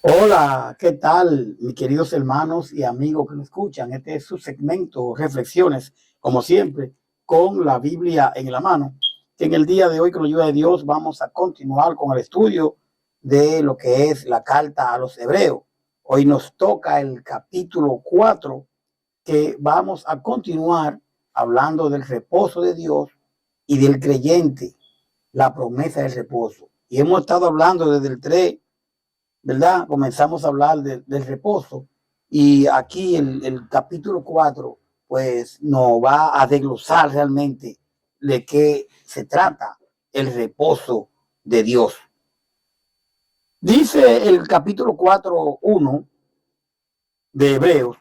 Hola, ¿qué tal, mis queridos hermanos y amigos que me escuchan? Este es su segmento, Reflexiones, como siempre, con la Biblia en la mano. Que en el día de hoy, con la ayuda de Dios, vamos a continuar con el estudio de lo que es la carta a los Hebreos. Hoy nos toca el capítulo 4, que vamos a continuar hablando del reposo de Dios y del creyente, la promesa del reposo. Y hemos estado hablando desde el 3, ¿verdad? Comenzamos a hablar del reposo y aquí el capítulo 4 pues nos va a desglosar realmente de qué se trata el reposo de Dios. Dice el capítulo 4:1 de Hebreos: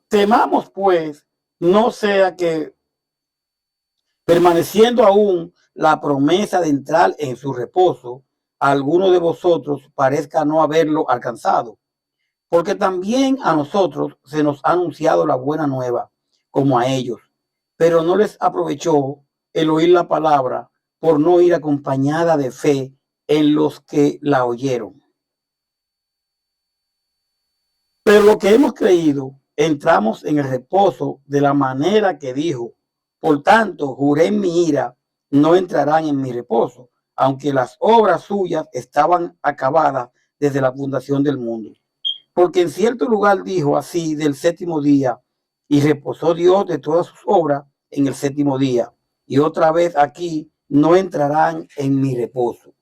temamos pues, no sea que permaneciendo aún la promesa de entrar en su reposo, alguno de vosotros parezca no haberlo alcanzado. Porque también a nosotros se nos ha anunciado la buena nueva, como a ellos, pero no les aprovechó el oír la palabra por no ir acompañada de fe en los que la oyeron. Pero lo que hemos creído, entramos en el reposo de la manera que dijo: por tanto, juré en mi ira, no entrarán en mi reposo, aunque las obras suyas estaban acabadas desde la fundación del mundo. Porque en cierto lugar dijo así del séptimo día, y reposó Dios de todas sus obras en el séptimo día. Y otra vez aquí, no entrarán en mi reposo.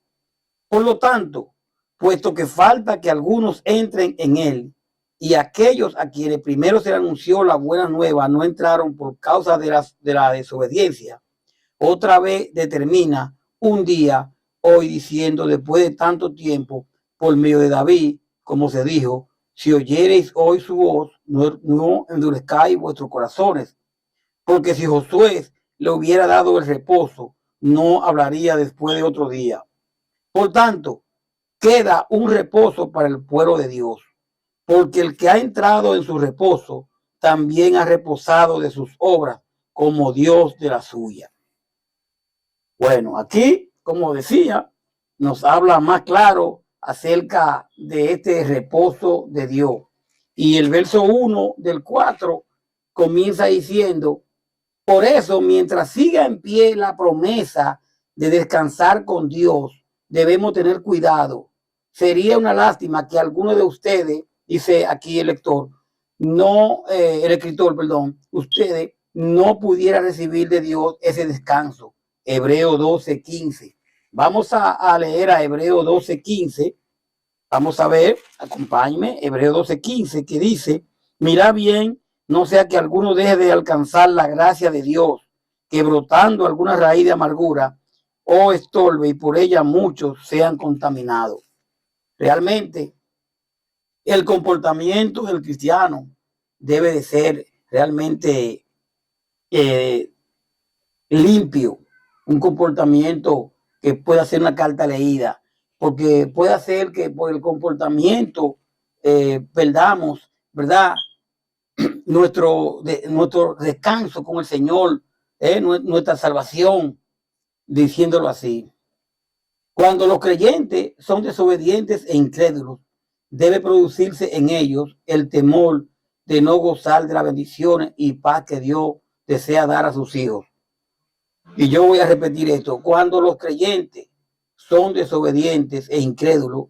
Por lo tanto, puesto que falta que algunos entren en él, y aquellos a quienes primero se le anunció la buena nueva no entraron por causa de la desobediencia, otra vez determina un día, hoy, diciendo, después de tanto tiempo, por medio de David, como se dijo: si oyereis hoy su voz, no endurezcáis vuestros corazones. Porque si Josué le hubiera dado el reposo, no hablaría después de otro día. Por tanto, queda un reposo para el pueblo de Dios, porque el que ha entrado en su reposo también ha reposado de sus obras, como Dios de la suya. Bueno, aquí, como decía, nos habla más claro acerca de este reposo de Dios. Y el verso 1 del 4 comienza diciendo: por eso, mientras siga en pie la promesa de descansar con Dios, debemos tener cuidado. Sería una lástima que alguno de ustedes, dice aquí el lector, el escritor, perdón, ustedes no pudiera recibir de Dios ese descanso. Hebreo 12:15. Vamos a leer a Hebreo 12:15. Vamos a ver, acompáñeme, Hebreo 12:15, que dice: mira bien, no sea que alguno deje de alcanzar la gracia de Dios, que brotando alguna raíz de amargura o estorbe, y por ella muchos sean contaminados. Realmente, el comportamiento del cristiano debe de ser realmente eh, limpio, un comportamiento que pueda ser una carta leída, porque puede hacer que por el comportamiento perdamos, ¿verdad? Nuestro descanso con el Señor, nuestra salvación, diciéndolo así. Cuando los creyentes son desobedientes e incrédulos, debe producirse en ellos el temor de no gozar de las bendiciones y paz que Dios desea dar a sus hijos. Y yo voy a repetir esto: cuando los creyentes son desobedientes e incrédulos,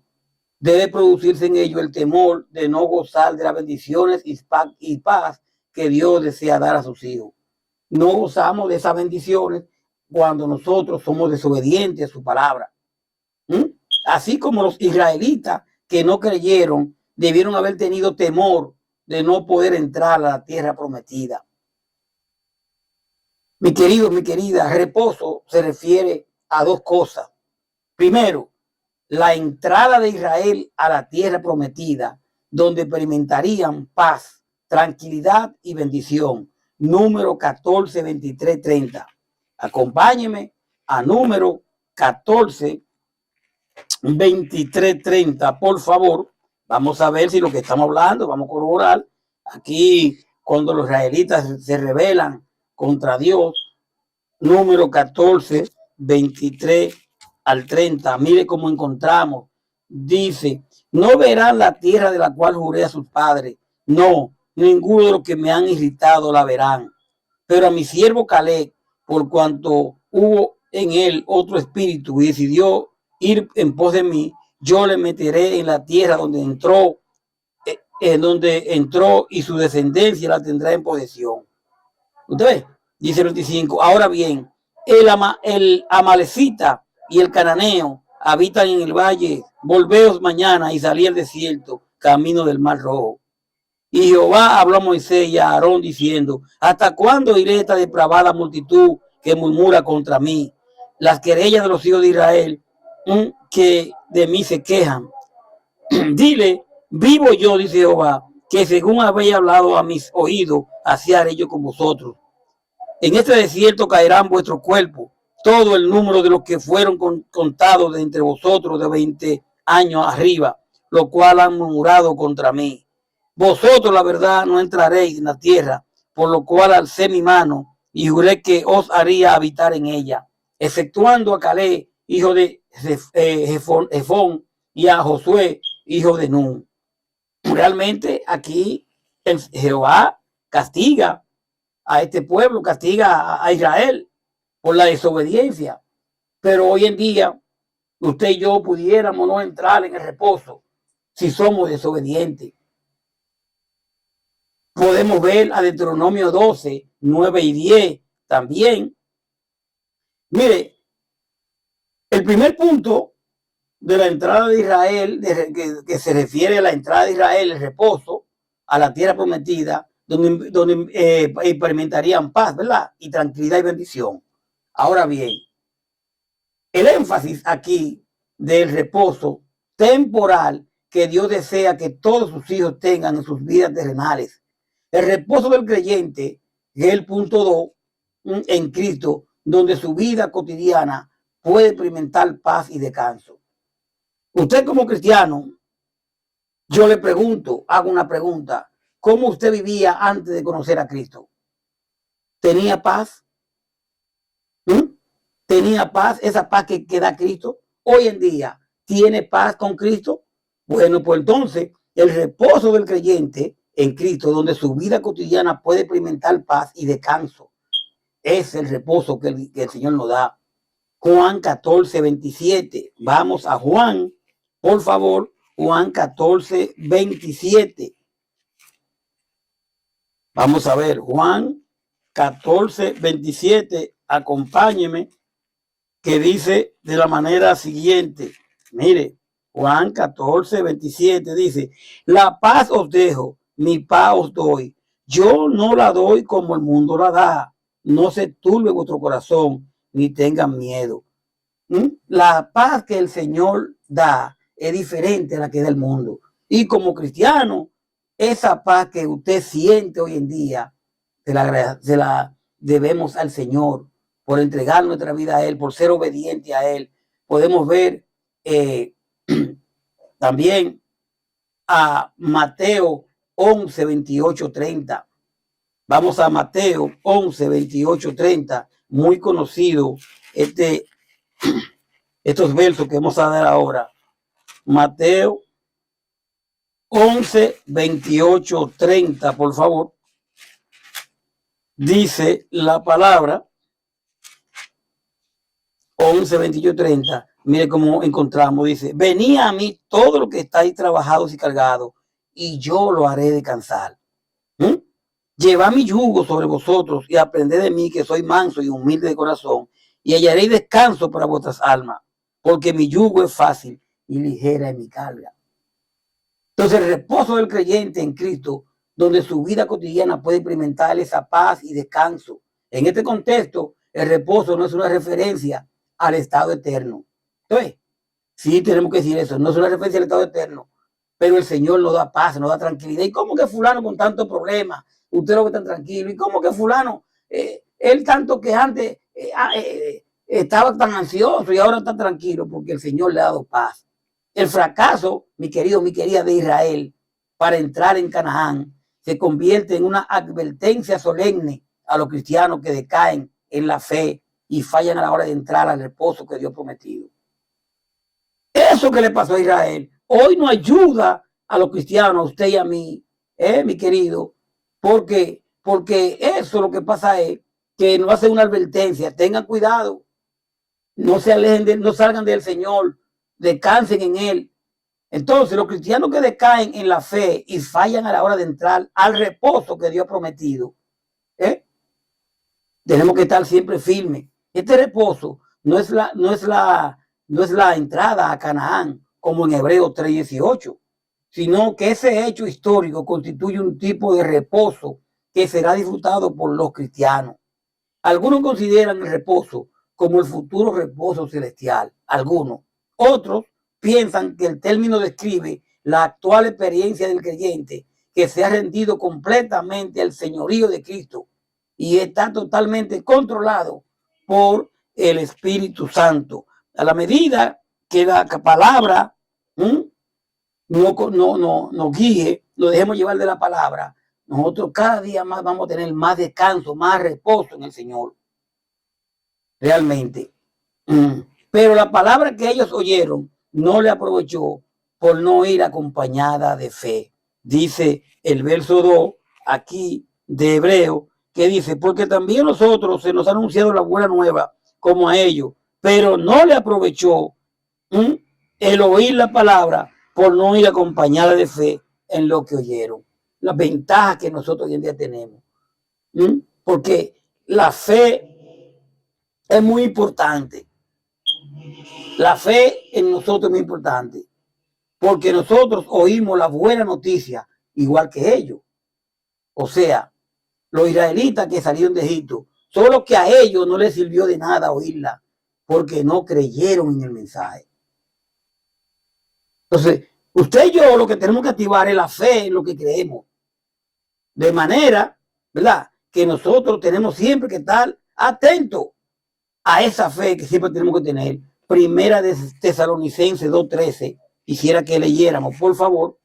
debe producirse en ellos el temor de no gozar de las bendiciones y paz que Dios desea dar a sus hijos. No gozamos de esas bendiciones cuando nosotros somos desobedientes a su palabra. ¿Mm? Así como los israelitas que no creyeron debieron haber tenido temor de no poder entrar a la tierra prometida. Mi querido, mi querida, reposo se refiere a dos cosas. Primero, la entrada de Israel a la tierra prometida, donde experimentarían paz, tranquilidad y bendición. Número 14, 23, 30. Acompáñeme a número 14, 23, 30, por favor. Vamos a ver si lo que estamos hablando, vamos a corroborar. Aquí, cuando los israelitas se rebelan contra Dios, número 14, 23 al 30. Mire cómo encontramos. Dice: No verán la tierra de la cual juré a sus padres. No, ninguno de los que me han irritado la verán. Pero a mi siervo Caleb, por cuanto hubo en él otro espíritu y decidió ir en pos de mí, yo le meteré en la tierra donde entró y su descendencia la tendrá en posesión. ¿Usted ve? Dice el 25. Ahora bien, el amalecita y el cananeo habitan en el valle. Volveos mañana y salí al desierto, camino del mar rojo. Y Jehová habló a Moisés y a Aarón diciendo: ¿hasta cuándo iré esta depravada multitud que murmura contra mí? Las querellas de los hijos de Israel que de mí se quejan. Dile, vivo yo, dice Jehová, que según habéis hablado a mis oídos, así haré yo con vosotros. En este desierto caerán vuestros cuerpos, todo el número de los que fueron contados de entre vosotros de 20 años arriba, lo cual han murmurado contra mí. Vosotros, la verdad, no entraréis en la tierra, por lo cual alcé mi mano y juré que os haría habitar en ella, exceptuando a Caleb, hijo de Jefón, y a Josué, hijo de Nun. Realmente aquí Jehová castiga a este pueblo, castiga a Israel por la desobediencia. Pero hoy en día, usted y yo pudiéramos no entrar en el reposo si somos desobedientes. Podemos ver a Deuteronomio 12, 9 y 10 también. Mire, el primer punto de la entrada de Israel, que se refiere a la entrada de Israel, el reposo, a la tierra prometida, donde experimentarían paz, ¿verdad? Y tranquilidad y bendición. Ahora bien, el énfasis aquí del reposo temporal que Dios desea que todos sus hijos tengan en sus vidas terrenales. El reposo del creyente, que es el punto 2, en Cristo, donde su vida cotidiana puede experimentar paz y descanso. Usted como cristiano, yo le pregunto, hago una pregunta: ¿cómo usted vivía antes de conocer a Cristo? ¿Tenía paz? ¿Tenía paz? Esa paz que da Cristo. Hoy en día, ¿tiene paz con Cristo? Bueno, pues entonces, el reposo del creyente en Cristo, donde su vida cotidiana puede experimentar paz y descanso, es el reposo que el Señor nos da. Juan 14, 27. Vamos a Juan, por favor. Juan 14, 27. Vamos a ver, Juan 14, 27. Acompáñeme, que dice de la manera siguiente. Mire, Juan 14, 27 dice: la paz os dejo, mi paz os doy. Yo no la doy como el mundo la da. No se turbe vuestro corazón, ni tengan miedo. La paz que el Señor da es diferente a la que da el mundo. Y como cristiano, esa paz que usted siente hoy en día, se la debemos al Señor por entregar nuestra vida a Él, por ser obediente a Él. Podemos ver también a Mateo 11, 28, 30. Vamos a Mateo 11, 28, 30. Muy conocido estos versos que vamos a dar ahora. Mateo 11, 28, 30, por favor. Dice la palabra 11, 28, 30. Mire cómo encontramos. Dice: venid a mí todo lo que estáis trabajados y cargados, y yo lo haré descansar. Llevad mi yugo sobre vosotros y aprended de mí, que soy manso y humilde de corazón, y hallaréis descanso para vuestras almas, porque mi yugo es fácil y ligera es mi carga. Entonces, el reposo del creyente en Cristo, donde su vida cotidiana puede experimentar esa paz y descanso. En este contexto, el reposo no es una referencia al estado eterno. Entonces, sí tenemos que decir eso, no es una referencia al estado eterno, pero el Señor nos da paz, nos da tranquilidad. ¿Y cómo que fulano con tantos problemas? Usted lo ve tan tranquilo. ¿Y cómo que fulano, él tanto que antes estaba tan ansioso y ahora está tranquilo? Porque el Señor le ha dado paz. El fracaso, mi querido, mi querida, de Israel para entrar en Canaán se convierte en una advertencia solemne a los cristianos que decaen en la fe y fallan a la hora de entrar al reposo que Dios ha prometido. Eso que le pasó a Israel hoy no ayuda a los cristianos, a usted y a mí, mi querido, porque eso lo que pasa es que nos hace una advertencia. Tengan cuidado, no se alejen, no salgan del Señor, descansen en Él. Entonces, los cristianos que decaen en la fe y fallan a la hora de entrar al reposo que Dios ha prometido, tenemos que estar siempre firmes. Este reposo no es la entrada a Canaán, como en Hebreos 3:18, sino que ese hecho histórico constituye un tipo de reposo que será disfrutado por los cristianos. Algunos consideran el reposo como el futuro reposo celestial, algunos. Otros piensan que el término describe la actual experiencia del creyente que se ha rendido completamente al señorío de Cristo y está totalmente controlado por el Espíritu Santo. A la medida que la palabra nos guíe, lo dejemos llevar de la palabra, nosotros cada día más vamos a tener más descanso, más reposo en el Señor. Realmente. Pero la palabra que ellos oyeron no le aprovechó por no ir acompañada de fe. Dice el verso 2 aquí de Hebreo, que dice, porque también nosotros se nos ha anunciado la buena nueva como a ellos, pero no le aprovechó el oír la palabra por no ir acompañada de fe en lo que oyeron. Las ventajas que nosotros hoy en día tenemos. Porque la fe es muy importante. La fe en nosotros es muy importante. Porque nosotros oímos la buena noticia igual que ellos. O sea, los israelitas que salieron de Egipto, solo que a ellos no les sirvió de nada oírla, porque no creyeron en el mensaje. Entonces, usted y yo lo que tenemos que activar es la fe en lo que creemos. De manera, ¿verdad?, que nosotros tenemos siempre que estar atentos a esa fe que siempre tenemos que tener. Primera de Tesalonicenses 2:13. Quisiera que leyéramos, por favor.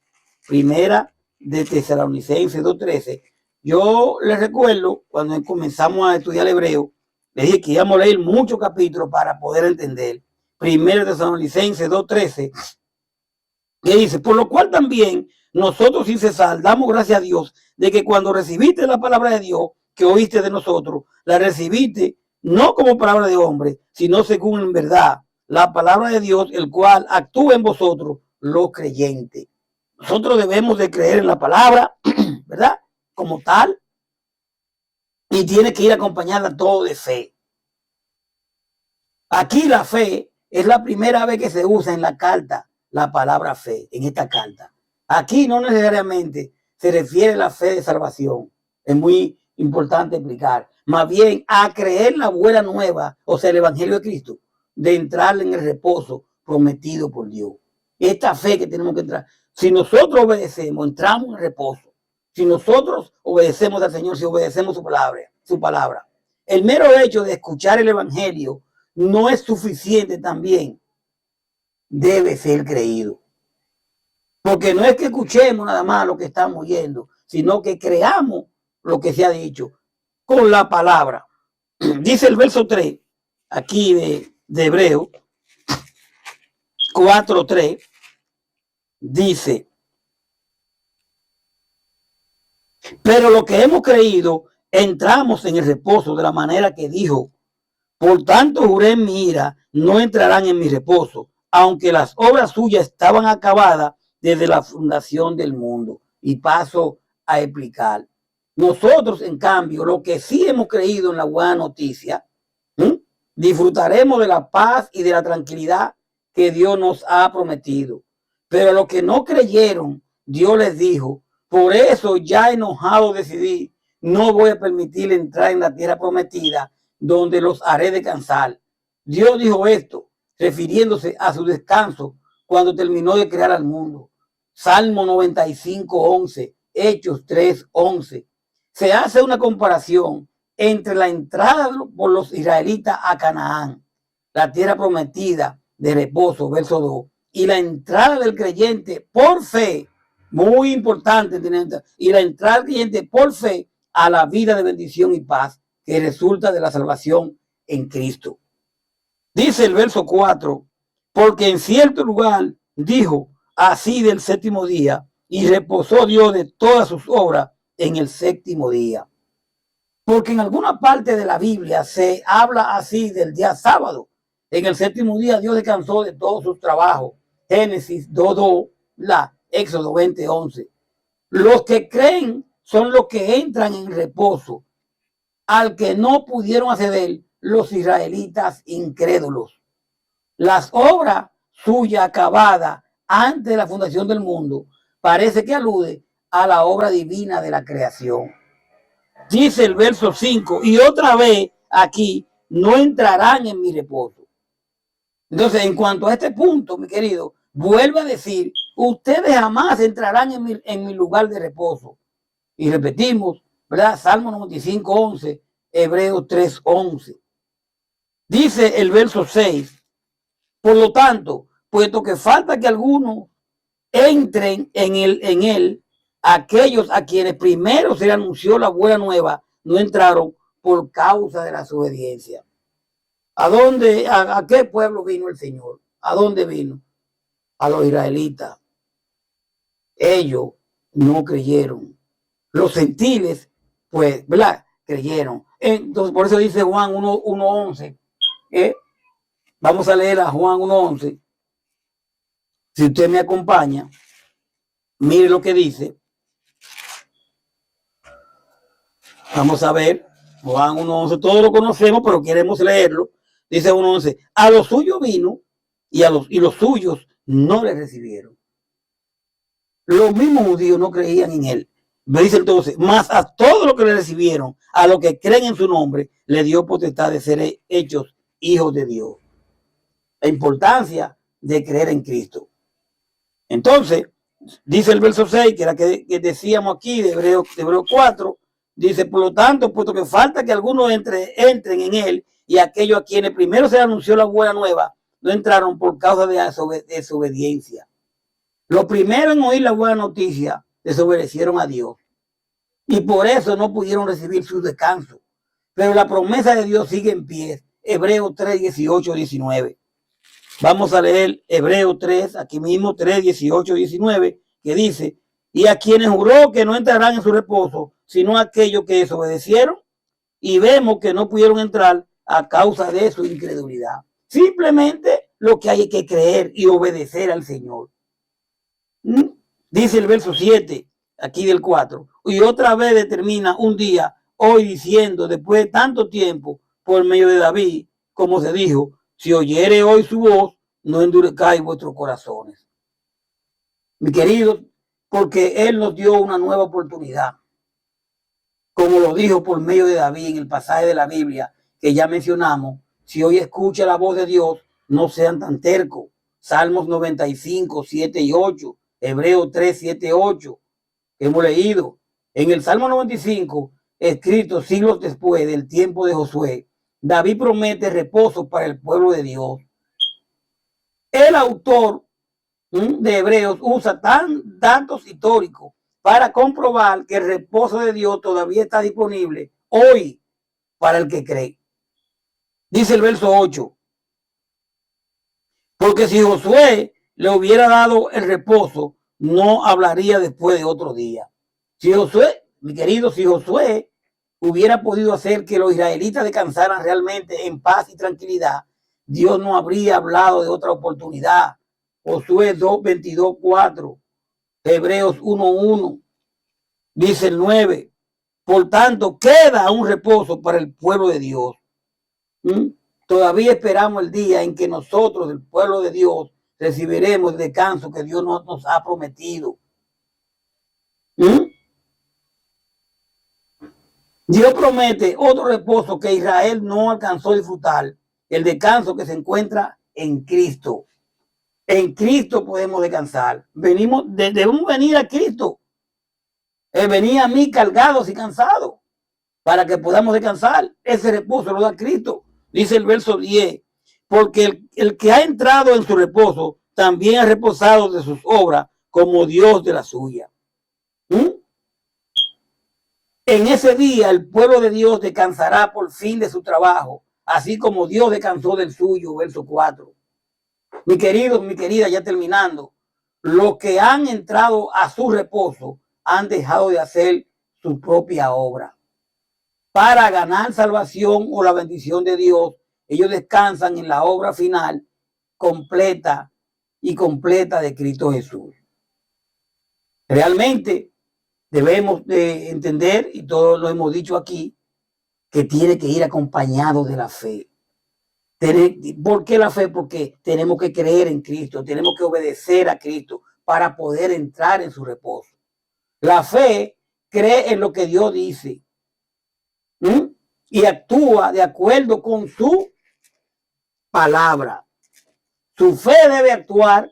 Primera de Tesalonicenses 2:13. Yo les recuerdo, cuando comenzamos a estudiar el hebreo, les dije que íbamos a leer muchos capítulos para poder entender. Primera de Tesalonicenses 2:13, que dice, por lo cual también nosotros sin cesar damos gracias a Dios de que cuando recibiste la palabra de Dios que oíste de nosotros, la recibiste no como palabra de hombre, sino según en verdad la palabra de Dios, el cual actúa en vosotros los creyentes. Nosotros debemos de creer en la palabra, ¿verdad?, como tal, y tiene que ir acompañada todo de fe. Aquí la fe es la primera vez que se usa en la carta la palabra fe, en esta carta. Aquí no necesariamente se refiere a la fe de salvación. Es muy importante explicar. Más bien a creer la buena nueva, o sea, el evangelio de Cristo, de entrar en el reposo prometido por Dios. Esta fe que tenemos que entrar. Si nosotros obedecemos, entramos en el reposo. Si nosotros obedecemos al Señor, si obedecemos su palabra. El mero hecho de escuchar el evangelio no es suficiente también. Debe ser creído. Porque no es que escuchemos nada más lo que estamos oyendo, sino que creamos lo que se ha dicho con la palabra. Dice el verso 3, aquí de Hebreo 4:3, dice, pero lo que hemos creído, entramos en el reposo de la manera que dijo, por tanto juré en mi ira, no entrarán en mi reposo, aunque las obras suyas estaban acabadas desde la fundación del mundo. Y paso a explicar. Nosotros, en cambio, lo que sí hemos creído en la buena noticia, disfrutaremos de la paz y de la tranquilidad que Dios nos ha prometido. Pero los que no creyeron, Dios les dijo, por eso ya enojado decidí, no voy a permitir entrar en la tierra prometida, donde los haré descansar. Dios dijo esto, refiriéndose a su descanso cuando terminó de crear al mundo. Salmo 95:11, Hechos 3:11. Se hace una comparación entre la entrada por los israelitas a Canaán, la tierra prometida de reposo, verso 2, y la entrada del creyente por fe, muy importante, y la entrada del creyente por fe a la vida de bendición y paz que resulta de la salvación en Cristo. Dice el verso 4, porque en cierto lugar dijo, así del séptimo día, y reposó Dios de todas sus obras en el séptimo día. Porque en alguna parte de la Biblia se habla así del día sábado. En el séptimo día Dios descansó de todos sus trabajos. Génesis 2:2, Éxodo 20:11. Los que creen son los que entran en reposo, al que no pudieron acceder los israelitas incrédulos. Las obras suyas acabadas antes de la fundación del mundo parece que alude a la obra divina de la creación. Dice el verso 5, y otra vez aquí no entrarán en mi reposo. Entonces, en cuanto a este punto, mi querido, vuelve a decir, ustedes jamás entrarán en mi lugar de reposo. Y repetimos, ¿verdad? Salmo 95:11, Hebreos 3:11. Dice el verso 6, por lo tanto, puesto que falta que algunos entren en él, aquellos a quienes primero se le anunció la buena nueva no entraron por causa de la desobediencia. ¿A qué pueblo vino el Señor? ¿A dónde vino? A los israelitas. Ellos no creyeron. Los gentiles, pues, ¿verdad? Creyeron. Entonces, por eso dice Juan 1:11. Vamos a leer a Juan 1:11. Si usted me acompaña, mire lo que dice. Vamos a ver, Juan 1:11, todos lo conocemos, pero queremos leerlo. Dice 1:11, a los suyos vino y los suyos no le recibieron. Los mismos judíos no creían en él. Dice entonces, más a todos los que le recibieron, a los que creen en su nombre, le dio potestad de ser hechos hijos de Dios. La importancia de creer en Cristo. Entonces, dice el verso 6, que era que decíamos aquí de Hebreos 4, dice, por lo tanto, puesto que falta que algunos entren en él, y aquellos a quienes primero se anunció la buena nueva, no entraron por causa de desobediencia. Los primeros en oír la buena noticia desobedecieron a Dios. Y por eso no pudieron recibir su descanso. Pero la promesa de Dios sigue en pie. Hebreos 3:18-19. Vamos a leer Hebreos 3, aquí mismo 3:18-19, que dice, y a quienes juró que no entrarán en su reposo, sino aquellos que desobedecieron, y vemos que no pudieron entrar a causa de su incredulidad. Simplemente lo que hay que creer y obedecer al Señor. Dice el verso 7, aquí del 4, y otra vez determina un día, hoy diciendo, después de tanto tiempo, por medio de David, como se dijo, si oyere hoy su voz, no endurezcáis vuestros corazones. Mi querido, porque Él nos dio una nueva oportunidad. Como lo dijo por medio de David en el pasaje de la Biblia que ya mencionamos, si hoy escucha la voz de Dios, no sean tan tercos. Salmos 95:7-8, Hebreos 3:7-8, que hemos leído. En el Salmo 95, escrito siglos después del tiempo de Josué, David promete reposo para el pueblo de Dios. El autor de Hebreos usa datos históricos para comprobar que el reposo de Dios todavía está disponible hoy para el que cree. Dice el verso 8, porque si Josué le hubiera dado el reposo, no hablaría después de otro día. Si Josué, mi querido, si Josué hubiera podido hacer que los israelitas descansaran realmente en paz y tranquilidad, Dios no habría hablado de otra oportunidad. Josué 2:22-4, Hebreos 1:1, dice el 9. Por tanto, queda un reposo para el pueblo de Dios. Todavía esperamos el día en que nosotros, el pueblo de Dios, recibiremos el descanso que Dios nos ha prometido. Dios promete otro reposo que Israel no alcanzó a disfrutar, el descanso que se encuentra en Cristo. En Cristo podemos descansar. Debemos venir a Cristo. Venir a mí cargados y cansados para que podamos descansar. Ese reposo lo da Cristo. Dice el verso 10, porque el que ha entrado en su reposo también ha reposado de sus obras como Dios de la suya. En ese día el pueblo de Dios descansará por fin de su trabajo, así como Dios descansó del suyo, verso 4. Mi querido, mi querida, ya terminando, los que han entrado a su reposo han dejado de hacer su propia obra. Para ganar salvación o la bendición de Dios, ellos descansan en la obra final completa de Cristo Jesús. Realmente debemos de entender, y todos lo hemos dicho aquí, que tiene que ir acompañado de la fe. ¿Por qué la fe? Porque tenemos que creer en Cristo, tenemos que obedecer a Cristo para poder entrar en su reposo. La fe cree en lo que Dios dice y actúa de acuerdo con su palabra. Tu fe debe actuar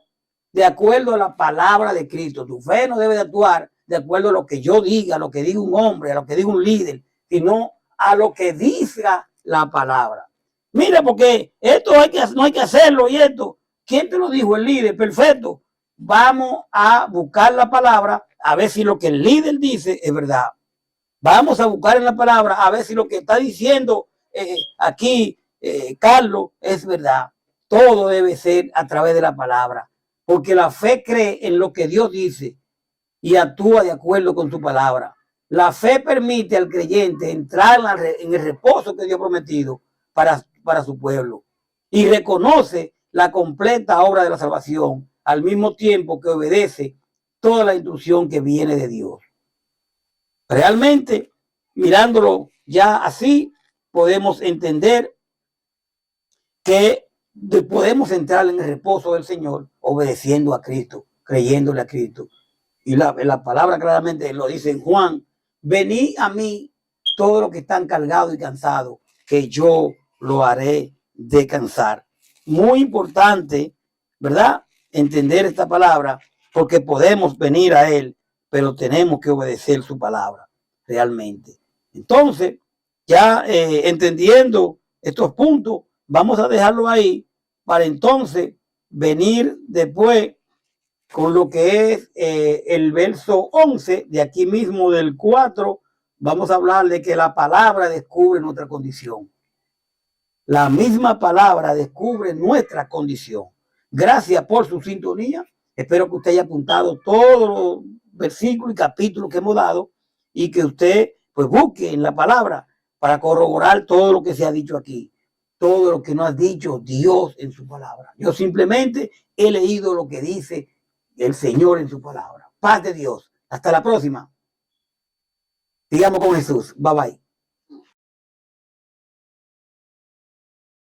de acuerdo a la palabra de Cristo. Tu fe no debe de actuar de acuerdo a lo que yo diga, a lo que diga un hombre, a lo que diga un líder, sino a lo que diga la palabra. Mira, porque esto no hay que hacerlo y esto. ¿Quién te lo dijo? El líder. Perfecto. Vamos a buscar la palabra a ver si lo que el líder dice es verdad. Vamos a buscar en la palabra a ver si lo que está diciendo aquí Carlos es verdad. Todo debe ser a través de la palabra, porque la fe cree en lo que Dios dice y actúa de acuerdo con su palabra. La fe permite al creyente entrar en el reposo que Dios ha prometido para su pueblo y reconoce la completa obra de la salvación al mismo tiempo que obedece toda la instrucción que viene de Dios. Realmente, mirándolo ya así, podemos entender que podemos entrar en el reposo del Señor obedeciendo a Cristo, creyéndole a Cristo. Y la palabra claramente lo dice en Juan: venid a mí todos los que están cargados y cansados, que yo lo haré descansar. Muy importante, ¿verdad? Entender esta palabra, porque podemos venir a Él, pero tenemos que obedecer su palabra realmente. Entonces, ya entendiendo estos puntos, vamos a dejarlo ahí para entonces venir después con lo que es el verso 11 de aquí mismo del 4. Vamos a hablar de que la palabra descubre nuestra condición. La misma palabra descubre nuestra condición. Gracias por su sintonía. Espero que usted haya apuntado todos los versículos y capítulos que hemos dado y que usted pues busque en la palabra para corroborar todo lo que se ha dicho aquí, todo lo que nos ha dicho Dios en su palabra. Yo simplemente he leído lo que dice el Señor en su palabra. Paz de Dios. Hasta la próxima. Sigamos con Jesús. Bye bye.